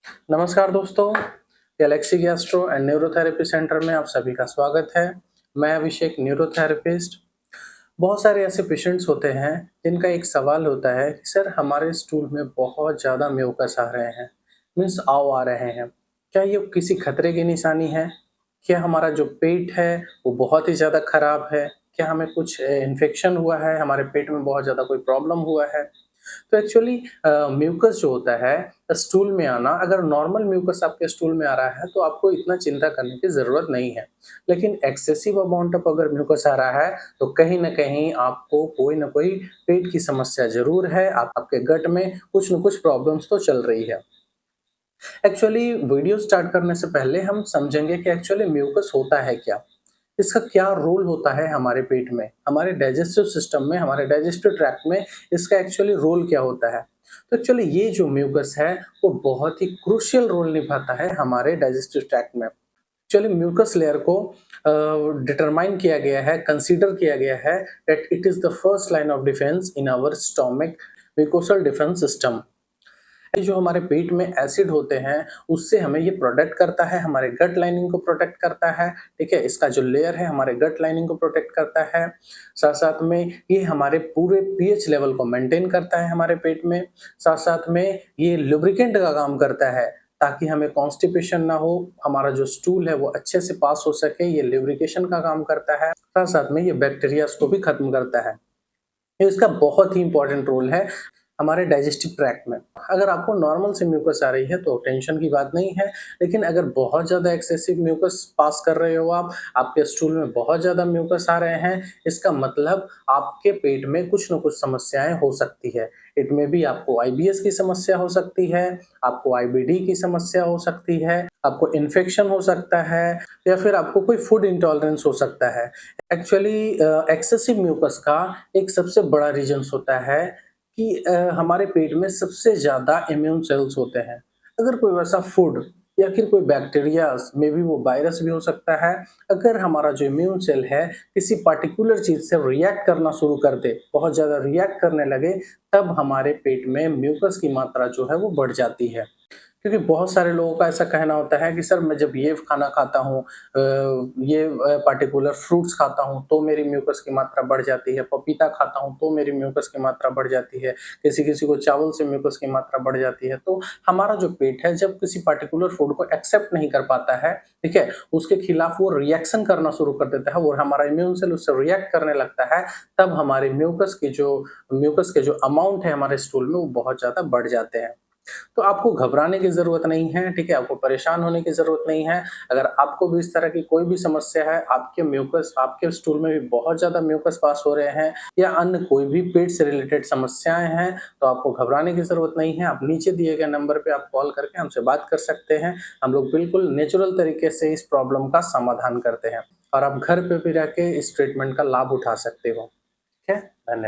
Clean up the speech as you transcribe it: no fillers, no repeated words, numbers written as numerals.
नमस्कार दोस्तों, Galaxy gastro and neurotherapy centre में आप सभी का स्वागत है। मैं अभिषेक न्यूरोथेरेपिस्ट। बहुत सारे ऐसे पेशेंट्स होते हैं जिनका एक सवाल होता है कि सर हमारे स्टूल में बहुत ज़्यादा म्यूकस आ रहे हैं, मीन्स आव आ रहे हैं। क्या ये किसी खतरे की निशानी है? क्या हमारा जो पेट है वो बहुत ही ज़्यादा खराब है? क्या हमें कुछ इन्फेक्शन हुआ है? हमारे पेट में बहुत ज़्यादा कोई प्रॉब्लम हुआ है? तो एक्चुअली म्यूकस जो होता है स्टूल में आना, अगर नॉर्मल म्यूकस आपके स्टूल में आ रहा है तो आपको इतना चिंता करने की ज़रूरत नहीं है। लेकिन एक्सेसिव अमाउंट ऑफ अगर म्यूकस आ रहा है तो कहीं न कहीं आपको कोई न कोई पेट की समस्या ज़रूर है, आपके गट में कुछ न कुछ प्रॉब्लम्स तो चल रही है। एक्चुअली वीडियो स्टार्ट करने से पहले हम समझेंगे कि एक्चुअली म्यूकस होता है क्या? इसका क्या रोल होता है हमारे पेट में, हमारे डाइजेस्टिव सिस्टम में, हमारे डाइजेस्टिव ट्रैक्ट में इसका एक्चुअली रोल क्या होता है। तो एक्चुअली ये जो म्यूकस है वो बहुत ही क्रूशियल रोल निभाता है हमारे डाइजेस्टिव ट्रैक्ट में। एक्चुअली म्यूकस लेयर को डिटरमाइन किया गया है, कंसीडर किया गया है that it is the first line of defence in our stomach mucosal defence system. ये जो हमारे पेट में एसिड होते हैं उससे हमें ये प्रोटेक्ट करता है, हमारे गट लाइनिंग को प्रोटेक्ट करता है। ठीक है, इसका जो लेयर है हमारे गट लाइनिंग को प्रोटेक्ट करता है। साथ साथ में ये हमारे पूरे पीएच लेवल को मेंटेन करता है हमारे पेट में। साथ साथ में ये लुब्रिकेंट का काम करता है ताकि हमें कॉन्स्टिपेशन ना हो, हमारा जो स्टूल है वो अच्छे से पास हो सके, ये लुब्रिकेशन का काम करता है। साथ साथ में ये बैक्टीरियाज को भी खत्म करता है। ये इसका बहुत ही इंपॉर्टेंट रोल है हमारे डाइजेस्टिव ट्रैक्ट में। अगर आपको नॉर्मल सी म्यूकस आ रही है तो टेंशन की बात नहीं है, लेकिन अगर बहुत ज़्यादा एक्सेसिव म्यूकस पास कर रहे हो आप, आपके स्टूल में बहुत ज़्यादा म्यूकस आ रहे हैं, इसका मतलब आपके पेट में कुछ न कुछ समस्याएँ हो सकती है। इट में भी आपको आईबीएस की समस्या हो सकती है, आपको आईबीडी की समस्या हो सकती है, आपको इन्फेक्शन हो सकता है या फिर आपको कोई फूड इंटॉलरेंस हो सकता है। एक्चुअली एक्सेसिव म्यूकस का एक सबसे बड़ा रीज़न्स होता है कि हमारे पेट में सबसे ज़्यादा इम्यून सेल्स होते हैं। अगर कोई वैसा फूड या फिर कोई बैक्टीरियाज़, मे बी वो वायरस भी हो सकता है, अगर हमारा जो इम्यून सेल है किसी पार्टिकुलर चीज़ से रिएक्ट करना शुरू कर दे, बहुत ज़्यादा रिएक्ट करने लगे, तब हमारे पेट में म्यूकस की मात्रा जो है वो बढ़ जाती है। क्योंकि बहुत सारे लोगों का ऐसा कहना होता है कि सर मैं जब ये खाना खाता हूँ, ये पार्टिकुलर फ्रूट्स खाता हूँ तो मेरी म्यूकस की मात्रा बढ़ जाती है, पपीता खाता हूँ तो मेरी म्यूकस की मात्रा बढ़ जाती है, किसी-किसी को चावल से म्यूकस की मात्रा बढ़ जाती है। तो हमारा जो पेट है जब किसी पार्टिकुलर फूड को एक्सेप्ट नहीं कर पाता है, ठीक है? उसके खिलाफ वो रिएक्शन करना शुरू कर देता है और हमारा इम्यून सेल उससे रिएक्ट करने लगता है, तब हमारी म्यूकस के जो अमाउंट है हमारे स्टूल में वो बहुत ज़्यादा बढ़ जाते हैं। तो आपको घबराने की ज़रूरत नहीं है, ठीक है? आपको परेशान होने की ज़रूरत नहीं है। अगर आपको भी इस तरह की कोई भी समस्या है, आपके स्टूल में भी बहुत ज़्यादा म्यूकस पास हो रहे हैं या अन्य कोई भी पेट से रिलेटेड समस्याएँ हैं, तो आपको घबराने की ज़रूरत नहीं है। आप नीचे दिए गए नंबर पे आप कॉल करके हमसे बात कर सकते हैं। हम लोग बिल्कुल नेचुरल तरीके से इस प्रॉब्लम का समाधान करते हैं और आप घर पे भी रह के इस ट्रीटमेंट का लाभ उठा सकते हो। ठीक है? धन्यवाद।